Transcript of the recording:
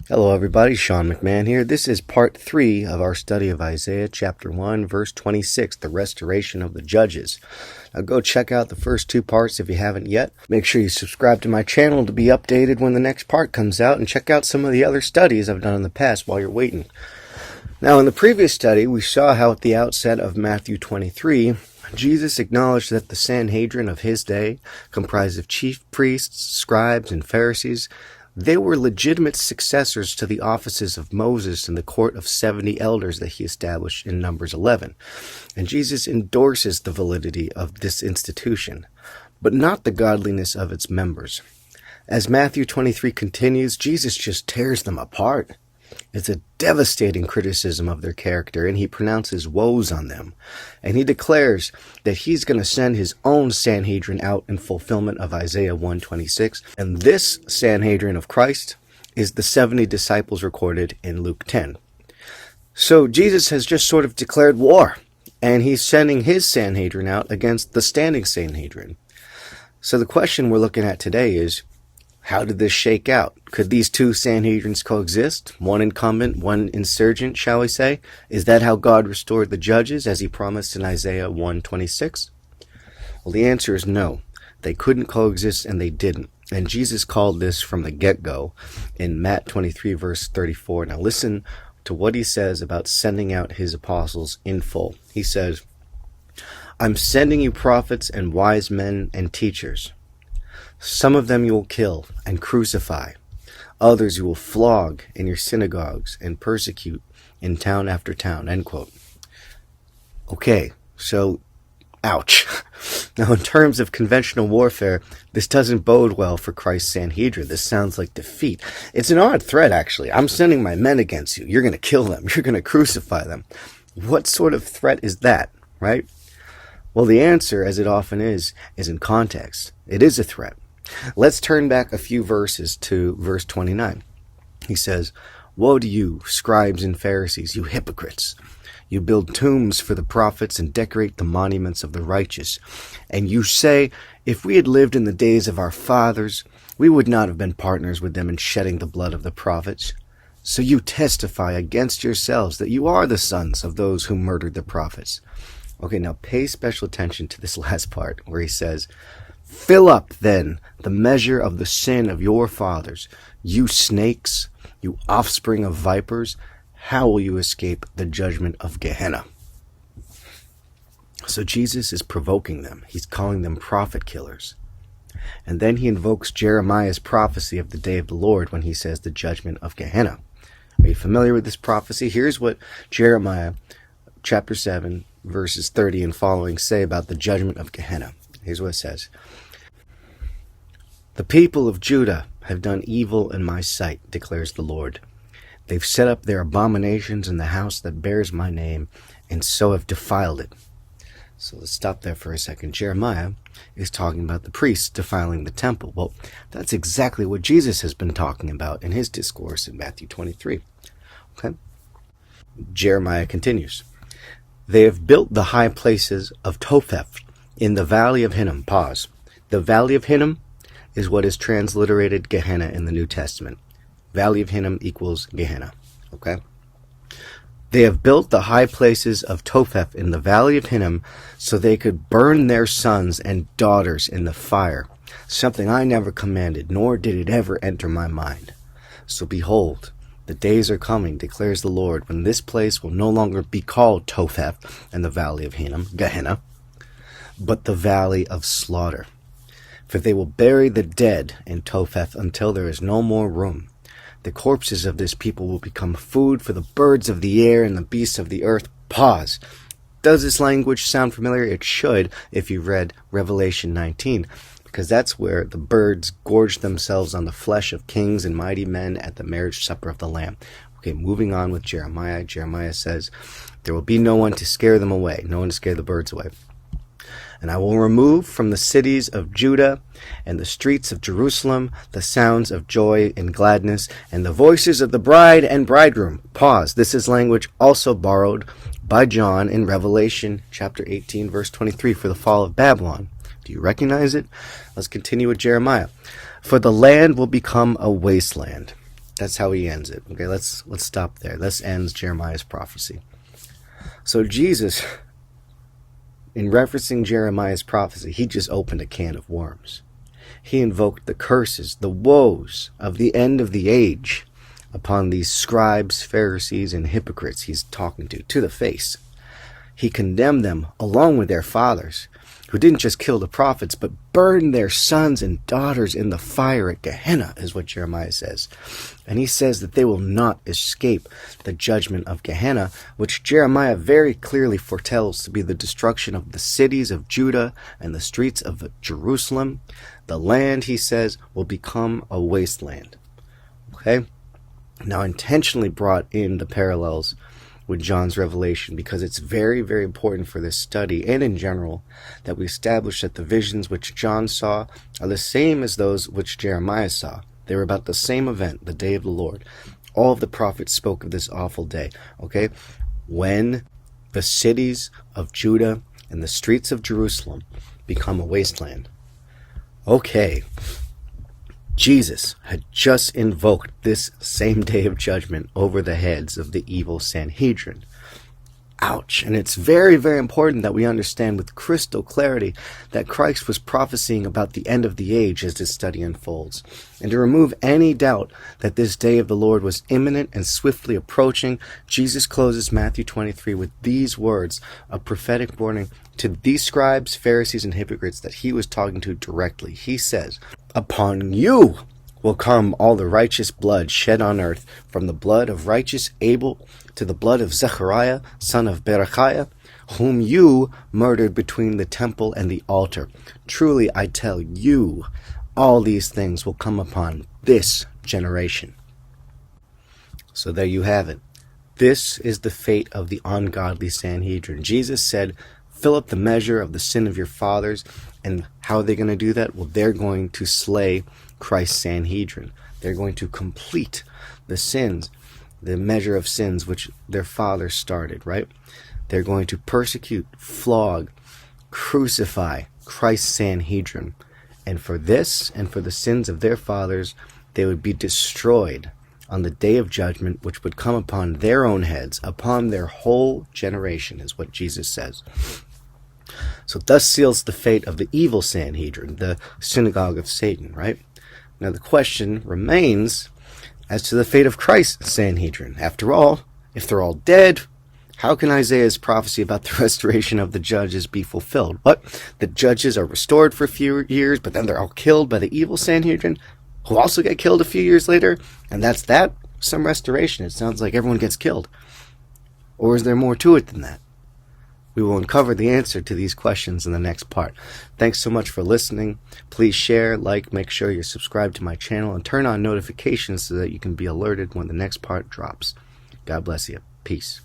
Hello everybody, Sean McMahon here. This is part 3 of our study of Isaiah chapter 1, verse 26, the restoration of the judges. Now go check out the first 2 parts if you haven't yet. Make sure you subscribe to my channel to be updated when the next part comes out, and check out some of the other studies I've done in the past while you're waiting. Now in the previous study, we saw how at the outset of Matthew 23, Jesus acknowledged that the Sanhedrin of his day, comprised of chief priests, scribes, and Pharisees, they were legitimate successors to the offices of Moses in the court of 70 elders that he established in Numbers 11. And Jesus endorses the validity of this institution, but not the godliness of its members. As Matthew 23 continues, Jesus just tears them apart. It's a devastating criticism of their character, and he pronounces woes on them. And he declares that he's going to send his own Sanhedrin out in fulfillment of Isaiah 1:26. And this Sanhedrin of Christ is the 70 disciples recorded in Luke 10. So Jesus has just sort of declared war, and he's sending his Sanhedrin out against the standing Sanhedrin. So the question we're looking at today is, how did this shake out? Could these 2 Sanhedrins coexist? One incumbent, one insurgent, shall we say? Is that how God restored the judges as he promised in Isaiah 1:26? Well, the answer is no. They couldn't coexist, and they didn't. And Jesus called this from the get-go in Matt 23 verse 34. Now listen to what he says about sending out his apostles in full. He says, "I'm sending you prophets and wise men and teachers. Some of them you will kill and crucify. Others you will flog in your synagogues and persecute in town after town." End quote. Okay, so, ouch. Now, in terms of conventional warfare, this doesn't bode well for Christ's Sanhedrin. This sounds like defeat. It's an odd threat, actually. I'm sending my men against you. You're going to kill them. You're going to crucify them. What sort of threat is that, right? Well, the answer, as it often is in context. It is a threat. Let's turn back a few verses to verse 29. He says, "Woe to you, scribes and Pharisees, you hypocrites! You build tombs for the prophets and decorate the monuments of the righteous. And you say, if we had lived in the days of our fathers, we would not have been partners with them in shedding the blood of the prophets. So you testify against yourselves that you are the sons of those who murdered the prophets." Okay, now pay special attention to this last part where he says, "Fill up, then, the measure of the sin of your fathers. You snakes, you offspring of vipers, how will you escape the judgment of Gehenna?" So Jesus is provoking them. He's calling them prophet killers. And then he invokes Jeremiah's prophecy of the day of the Lord when he says the judgment of Gehenna. Are you familiar with this prophecy? Here's what Jeremiah chapter 7, verses 30 and following say about the judgment of Gehenna. Here's what it says. "The people of Judah have done evil in my sight, declares the Lord. They've set up their abominations in the house that bears my name, and so have defiled it." So let's stop there for a second. Jeremiah is talking about the priests defiling the temple. Well, that's exactly what Jesus has been talking about in his discourse in Matthew 23. Okay? Jeremiah continues. "They have built the high places of Topheth in the valley of Hinnom." Pause. The valley of Hinnom is what is transliterated Gehenna in the New Testament. Valley of Hinnom equals Gehenna. Okay? "They have built the high places of Topheth in the valley of Hinnom so they could burn their sons and daughters in the fire, something I never commanded, nor did it ever enter my mind. So behold, the days are coming, declares the Lord, when this place will no longer be called Topheth and the valley of Hinnom, Gehenna, but the valley of slaughter. For they will bury the dead in Topheth until there is no more room. The corpses of this people will become food for the birds of the air and the beasts of the earth." Pause. Does this language sound familiar? It should if you read Revelation 19, because that's where the birds gorge themselves on the flesh of kings and mighty men at the marriage supper of the Lamb. Okay, moving on with Jeremiah. Jeremiah says, "There will be no one to scare them away, no one to scare the birds away. And I will remove from the cities of Judah and the streets of Jerusalem the sounds of joy and gladness and the voices of the bride and bridegroom." Pause. This is language also borrowed by John in Revelation chapter 18, verse 23 for the fall of Babylon. Do you recognize it? Let's continue with Jeremiah. "For the land will become a wasteland, That's how he ends it. Okay, let's stop there. This ends Jeremiah's prophecy. So Jesus, in referencing Jeremiah's prophecy, he just opened a can of worms. He invoked the curses, the woes of the end of the age upon these scribes, Pharisees, and hypocrites he's talking to the face. He condemned them along with their fathers, who didn't just kill the prophets, but burned their sons and daughters in the fire at Gehenna, is what Jeremiah says. And he says that they will not escape the judgment of Gehenna, which Jeremiah very clearly foretells to be the destruction of the cities of Judah and the streets of Jerusalem. The land, he says, will become a wasteland. Okay? Now, I intentionally brought in the parallels with John's revelation because it's very, very important for this study and in general that we establish that the visions which John saw are the same as those which Jeremiah saw. They were about the same event, the day of the Lord. All of the prophets spoke of this awful day, okay? When the cities of Judah and the streets of Jerusalem become a wasteland. Okay. Jesus had just invoked this same day of judgment over the heads of the evil Sanhedrin. Ouch. And it's very, very important that we understand with crystal clarity that Christ was prophesying about the end of the age as this study unfolds. And to remove any doubt that this day of the Lord was imminent and swiftly approaching, Jesus closes Matthew 23 with these words, a prophetic warning to these scribes, Pharisees, and hypocrites that he was talking to directly. He says, "Upon you will come all the righteous blood shed on earth, from the blood of righteous Abel to the blood of Zechariah, son of Berechiah, whom you murdered between the temple and the altar. Truly I tell you, all these things will come upon this generation." So there you have it. This is the fate of the ungodly Sanhedrin. Jesus said, fill up the measure of the sin of your fathers. And how are they going to do that? Well, they're going to slay Christ's Sanhedrin. They're going to complete the sins, the measure of sins which their fathers started, right? They're going to persecute, flog, crucify Christ's Sanhedrin. And for this and for the sins of their fathers, they would be destroyed on the day of judgment, which would come upon their own heads, upon their whole generation, is what Jesus says. So thus seals the fate of the evil Sanhedrin, the synagogue of Satan, right? Now the question remains as to the fate of Christ's Sanhedrin. After all, if they're all dead, how can Isaiah's prophecy about the restoration of the judges be fulfilled? What? The judges are restored for a few years, but then they're all killed by the evil Sanhedrin, who also get killed a few years later, and that's that? Some restoration. It sounds like everyone gets killed. Or is there more to it than that? We will uncover the answer to these questions in the next part. Thanks so much for listening. Please share, like, make sure you're subscribed to my channel, and turn on notifications so that you can be alerted when the next part drops. God bless you. Peace.